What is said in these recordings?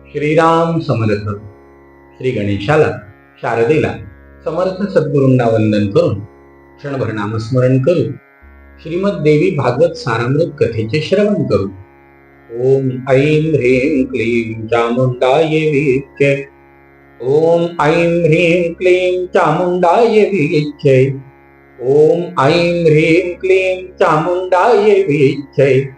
श्रीराम समर्थ. श्री गणेशाला, शारदेला, समर्थ सद्गुरूंना वंदन करून क्षणभर नामस्मरण करू. श्रीमद देवी भागवत सारामृत कथेचे श्रवण करू. ओम ऐं ह्रीं क्लीं चामुंडाय विच्चे. ओम ऐं ह्रीं क्लीं चामुंडाय विच्चे. ओम ऐं ह्रीं क्लीं चामुंडाय विच्चे.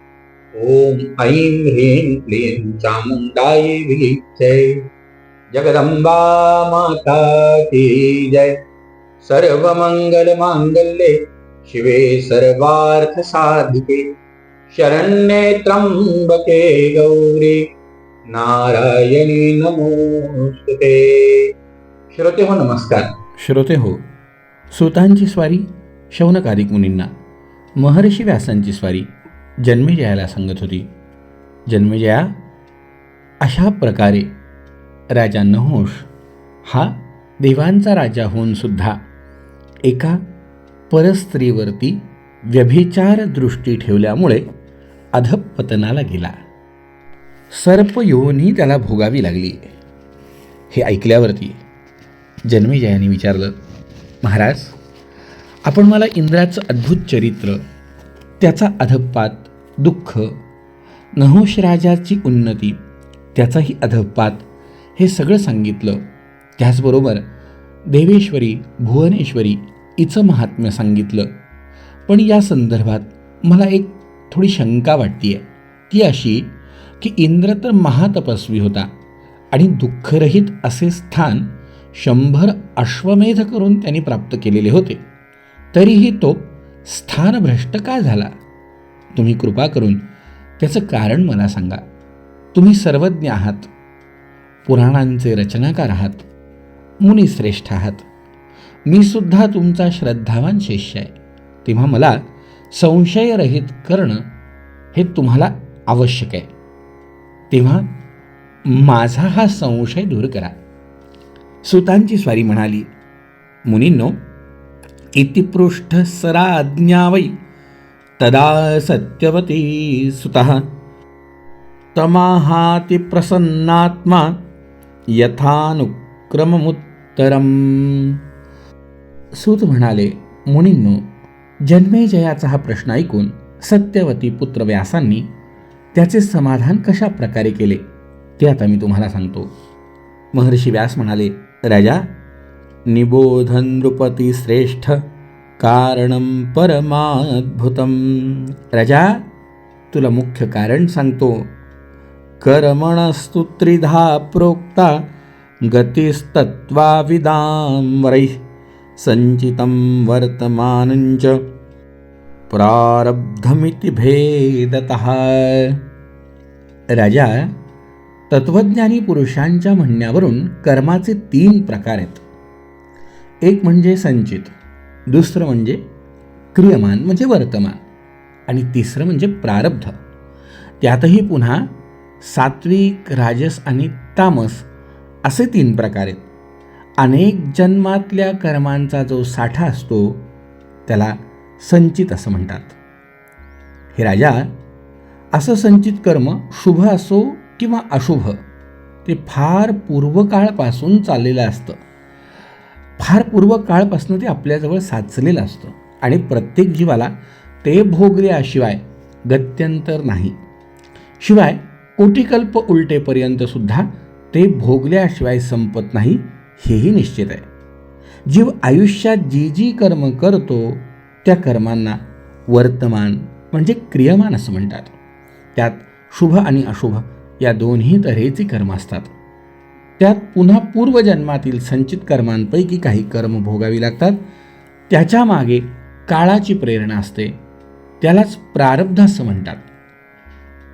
ओम ऐं ह्रीं क्लीं चामुंडाय विच्चे. जगदंबा माता की जय. सर्वमंगल मांगल्ये शिवे सर्वार्थ साधिके शरण्ये त्र्यंबके गौरी नारायणी नमोस्तुते. श्रोते हो नमस्कार. श्रोते हो, सूतांची स्वारी शौनकादिक मुनींना, महर्षी व्यासांची स्वारी जन्मेजयाला सांगत होती. जन्मेजया, अशा प्रकारे राजा नहुष हा देवांचा राजा होऊन सुद्धा एका परस्त्रीवरती व्यभिचार दृष्टी ठेवल्यामुळे अधःपतनाला गेला. सर्पयोनी त्याला भोगावी लागली. हे ऐकल्यावरती जन्मेजयाने विचारलं, महाराज, आपण मला इंद्राचं अद्भुत चरित्र, त्याचा अधःपात, दुःख, नहुष राजाची उन्नती, त्याचाही अधःपात, हे सगळं सांगितलं. त्याचबरोबर देवेश्वरी, भुवनेश्वरी हिचं महात्म्य सांगितलं. पण या संदर्भात मला एक थोडी शंका वाटते आहे. ती अशी की इंद्र तर महातपस्वी होता आणि दुःखरहित असे स्थान 100 अश्वमेध करून त्यांनी प्राप्त केलेले होते. तरीही तो स्थानभ्रष्ट का झाला? तुम्ही कृपा करून त्याचं कारण मला सांगा. तुम्ही सर्वज्ञ आहात, पुराणांचे रचनाकार आहात, मुनिश्रेष्ठ आहात. मी सुद्धा तुमचा श्रद्धावान शिष्य आहे. तेव्हा मला संशयरहित करणं हे तुम्हाला आवश्यक आहे. तेव्हा माझा हा संशय दूर करा. सुतांची स्वारी म्हणाली, मुनींनो, इतिपृष्ठ सराज्ञावै तदा सत्यवती सुतः तमाहाति प्रसन्नात्मा यथानुक्रममुत्तरम. सूत म्हणाले, मुनींनो, जन्मेजयाचा हा प्रश्न ऐकून सत्यवती पुत्र व्यासांनी त्याचे समाधान कशा प्रकारे केले ते आता मी तुम्हाला सांगतो. महर्षी व्यास म्हणाले, राजा, निबोधन नृपती श्रेष्ठ कारणं परमाद्भुतम. राजा, तुला मुख्य कारण सांगतो. कर्मणस्तु त्रिधा प्रोक्ता गतिस्तत्त्वाविदां वरैः संचितं वर्तमानञ्च प्रारब्धमिति भेदतः. राजा, तत्वज्ञानी पुरुषांच्या म्हणण्यावरून कर्माचे 3 प्रकार आहेत. एक म्हणजे संचित, दुसरं म्हणजे क्रियमान म्हणजे वर्तमान, आणि तिसरं म्हणजे प्रारब्ध. त्यातही पुन्हा सात्विक, राजस आणि तामस असे 3 प्रकार आहेत. अनेक जन्मातल्या कर्मांचा जो साठा असतो त्याला संचित असं म्हणतात. हे राजा, असं संचित कर्म शुभ असो किंवा अशुभ, ते फार पूर्वकाळपासून चाललेलं असतं. फार पूर्वकाळपासून ते आपल्याजवळ साचलेलं असतं आणि प्रत्येक जीवाला ते भोगल्याशिवाय गत्यंतर नाही. शिवाय कोटिकल्प उलटेपर्यंत सुद्धा ते भोगल्याशिवाय संपत नाही, हेही निश्चित आहे. जीव आयुष्यात जी जी कर्म करतो त्या कर्मांना वर्तमान म्हणजे क्रियमान असं म्हणतात. त्यात शुभ आणि अशुभ या दोन्ही तऱ्हेची कर्म असतात. त्यात पुन्हा पूर्वजन्मातील संचित कर्मांपैकी काही कर्म भोगावी लागतात. त्याच्या मागे काळाची प्रेरणा असते. त्यालाच प्रारब्ध असं म्हणतात.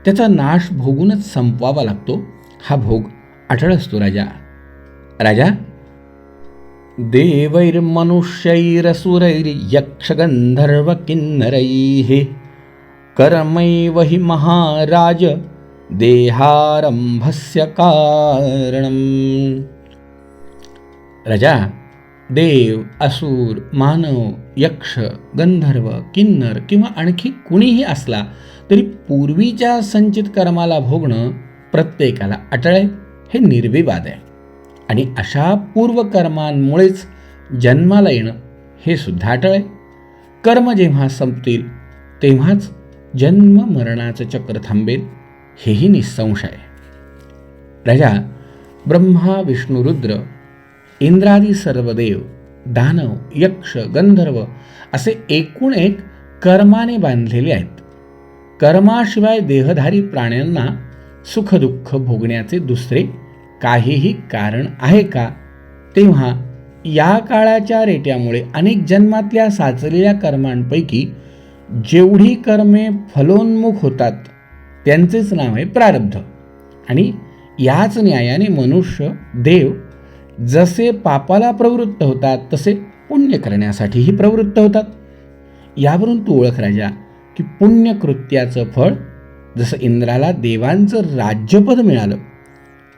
त्याचा नाश भोगूनच संपवावा लागतो. हा भोग अटळ असतो. राजा, देवैर्मनुष्यैरसुरैर्यक्षगंधर्व किन्नरैः कर्मैव हि महाराज देहारंभस्य कारणम. राजा, देव, असुर, मानव, यक्ष, गंधर्व, किन्नर किंवा आणखी कुणीही असला तरी पूर्वीच्या संचित कर्माला भोगणं प्रत्येकाला अटळ आहे. हे निर्विवाद आहे. आणि अशा पूर्वकर्मांमुळेच जन्माला येणं हे सुद्धा अटळ आहे. कर्म जेव्हा संपतील तेव्हाच जन्म मरणाचं चक्र थांबेल हेही निस्संशय आहे. राजा, ब्रह्मा विष्णू रुद्र इंद्रादी सर्व देव, दानव, यक्ष, गंधर्व असे एकूण एक कर्माने बांधलेले आहेत. कर्माशिवाय देहधारी प्राण्यांना सुखदुःख भोगण्याचे दुसरे काहीही कारण आहे का? तेव्हा या काळाच्या रेट्यामुळे अनेक जन्मातल्या साचलेल्या कर्मांपैकी जेवढी कर्मे फलोन्मुख होतात त्यांचेच नाव आहे प्रारब्ध. आणि याच न्यायाने मनुष्य, देव जसे पापाला प्रवृत्त होतात तसे पुण्य करण्यासाठीही प्रवृत्त होतात. यावरून तू ओळख राजा की पुण्यकृत्याचं फळ जसं इंद्राला देवांचं राज्यपद मिळालं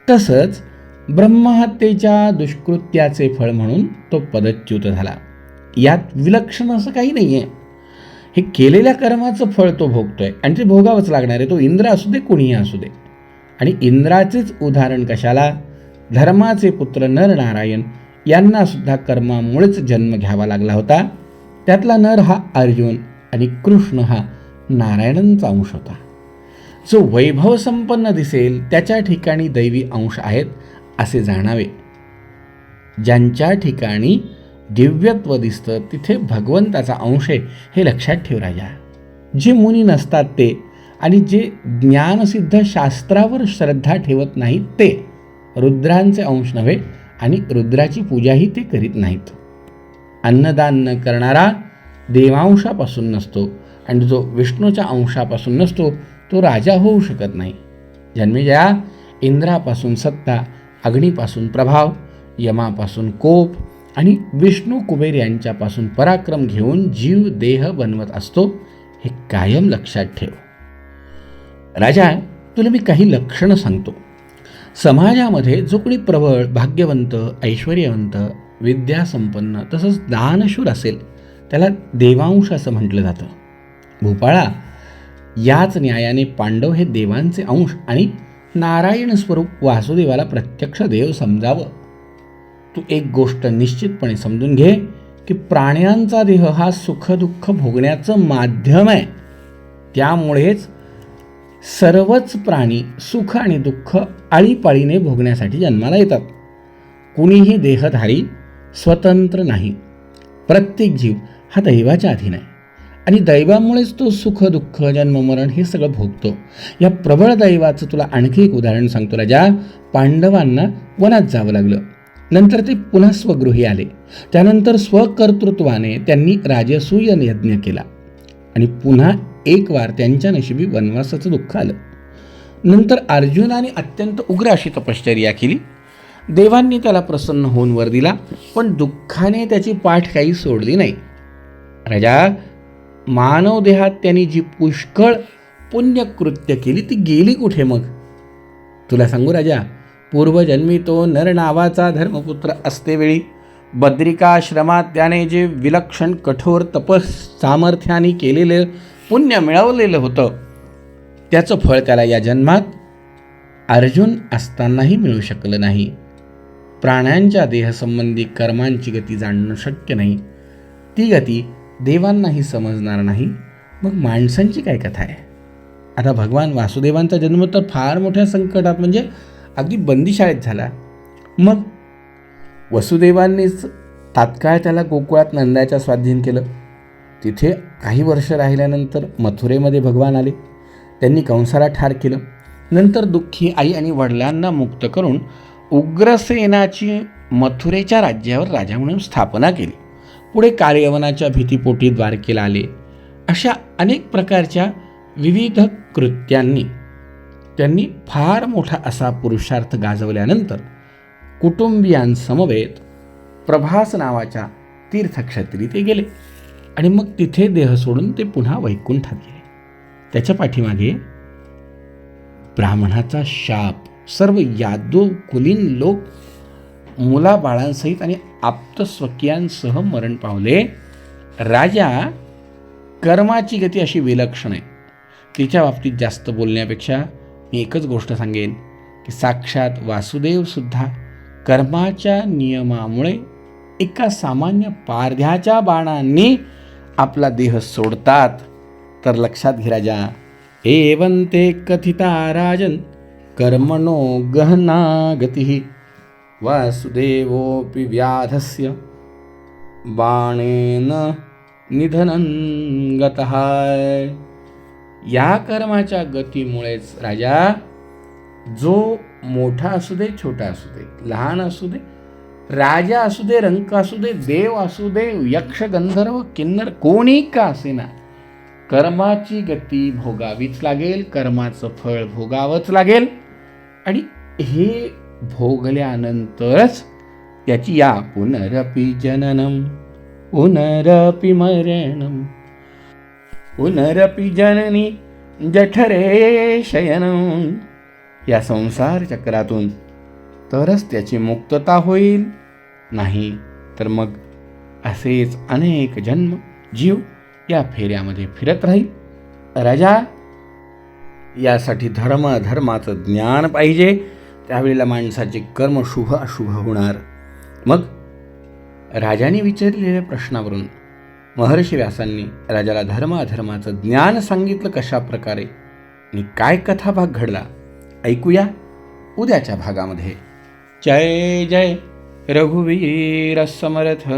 तसंच ब्रह्महत्येच्या दुष्कृत्याचे फळ म्हणून तो पदच्युत झाला. यात विलक्षण असं काही नाही आहे. हे केलेल्या कर्माचं फळ तो भोगतोय आणि ते भोगावंच लागणार आहे. तो इंद्र असू दे, कोणीही असू दे. आणि इंद्राचेच उदाहरण कशाला? धर्माचे पुत्र नर नारायण यांना सुद्धा कर्मामुळेच जन्म घ्यावा लागला होता. त्यातला नर हा अर्जुन आणि कृष्ण हा नारायणांचा अंश होता. जो वैभव संपन्न दिसेल त्याच्या ठिकाणी दैवी अंश आहेत असे जाणावे. ज्यांच्या ठिकाणी दिव्यत्व दिसतं तिथे भगवंताचा अंश आहे हे लक्षात ठेव राजा. जे मुनी नसतात ते आणि जे ज्ञानसिद्ध शास्त्रावर श्रद्धा ठेवत नाहीत ते रुद्रांचे अंश नव्हे आणि रुद्राची पूजाही ते करीत नाहीत. अन्नदान न करणारा देवांशापासून नसतो आणि जो विष्णूच्या अंशापासून नसतो तो राजा होऊ शकत नाही. जन्मेजया इंद्रापासून सत्ता, अग्नीपासून प्रभाव, यमापासून कोप आणि विष्णू कुबेर यांच्यापासून पराक्रम घेऊन जीव देह बनवत असतो हे कायम लक्षात ठेव. राजा, तुला मी काही लक्षणं सांगतो. समाजामध्ये जो कोणी प्रबळ, भाग्यवंत, ऐश्वर्यवंत, विद्यासंपन्न तसंच दानशूर असेल त्याला देवांश असं म्हटलं जातं. भूपाळा, याच न्यायाने पांडव हे देवांचे अंश आणि नारायण स्वरूप वासुदेवाला प्रत्यक्ष देव समजावं. तू एक गोष्ट निश्चितपणे समजून घे की प्राण्यांचा देह हा सुखदुःख भोगण्याचं माध्यम आहे. त्यामुळेच सर्वच प्राणी सुख आणि दुःख आळीपाळीने भोगण्यासाठी जन्माला येतात. कुणीही देहधारी स्वतंत्र नाही. प्रत्येक जीव हा दैवाच्या अधीन आहे आणि दैवामुळेच तो सुख दुःख जन्म मरण हे सगळं भोगतो. या प्रबळ दैवाचं तुला आणखी एक उदाहरण सांगतो राजा. पांडवांना वनात जावं लागलं. नंतर ते पुन्हा स्वगृही आले. त्यानंतर स्वकर्तृत्वाने त्यांनी राजसूय यज्ञ केला आणि पुन्हा एक वार त्यांच्या नशिबी वनवासाचं दुःख आलं. नंतर अर्जुनाने अत्यंत उग्र अशी तपश्चर्या केली. देवांनी त्याला प्रसन्न होऊन वर दिला, पण दुःखाने त्याची पाठ काही सोडली नाही. राजा, मानव देहात त्यांनी जी पुष्कळ पुण्यकृत्य केली ती गेली कुठे मग? तुला सांगू राजा, पूर्वजन्मी तो नर नावाचा धर्मपुत्र असतेवेळी बद्रिकाश्रमात त्याने जे विलक्षण कठोर तपस सामर्थ्याने केलेलं पुण्य मिळवलेलं होतं त्याचं फळ त्याला या जन्मात अर्जुन असतानाही मिळू शकलं नाही. प्राण्यांच्या देहसंबंधी कर्मांची गती जाणणं शक्य नाही. ती गती देवांनाही समजणार नाही. मग माणसांची काय कथा आहे? आता भगवान वासुदेवांचा जन्म तर फार मोठ्या संकटात म्हणजे अगदी बंदीशाळेत झाला. मग वसुदेवांनीच तात्काळ त्याला गोकुळात नंदाच्या स्वाधीन केलं. तिथे काही वर्ष राहिल्यानंतर मथुरेमध्ये भगवान आले. त्यांनी कंसाला ठार केलं. नंतर दुःखी आई आणि वडिलांना मुक्त करून उग्रसेनाची मथुरेच्या राज्यावर राजा म्हणून स्थापना केली. पुढे कार्यवनाच्या भीतीपोटी द्वारकेला आले. अशा अनेक प्रकारच्या विविध कृत्यांनी त्यांनी फार मोठा असा पुरुषार्थ गाजवल्यानंतर कुटुंबियांसमवेत प्रभास नावाच्या तीर्थक्षेत्री ते गेले आणि मग तिथे देह सोडून ते पुन्हा वैकुंठात गेले. त्याच्या पाठीमागे ब्राह्मणाचा शाप, सर्व यादव कुलीन लोक मुलाबाळांसहित आणि आप्तस्वकीयांसह मरण पावले. राजा, कर्माची गती अशी विलक्षण आहे. तिच्या बाबतीत जास्त बोलण्यापेक्षा मी एकच गोष्ट सांगेन की साक्षात वासुदेव सुद्धा कर्माच्या नियमामुळे एका सामान्य पारध्याच्या बाणांनी आपला देह सोडतात. तर लक्षात घे राजा, एवं ते कथिता राजन कर्मणो गहना गतिः वासुदेवोऽपि व्याधस्य बाणेन निधनं गतः. या कर्माच्या गतीमुळेच राजा, जो मोठा असू दे, छोटा असू दे, लहान असू दे, राजा असू दे, रंक असू दे, देव असू दे, यक्ष गंधर्व किन्नर कोणी का असेना, कर्माची गती भोगावीच लागेल, कर्माचं फळ भोगावंच लागेल. आणि हे भोगल्यानंतरच त्याची या पुनरपि जननम पुनरपि मरणम पुनरपि जननी जठरे शयनम, या संसार चक्रातून तरच त्याची मुक्तता होईल. नाही तर मग असेच अनेक जन्म जीव या फेऱ्यामध्ये फिरत राहील. राजा, यासाठी धर्माचं ज्ञान पाहिजे. त्यावेळेला माणसाचे कर्म शुभ अशुभ होणार. मग राजाने विचारलेल्या प्रश्नावरून महर्षी व्यासांनी राजाला धर्माचं ज्ञान सांगितलं कशा प्रकारे आणि काय कथाभाग घडला ऐकूया उद्याच्या भागामध्ये. जय जय रघुवीर समर्थ.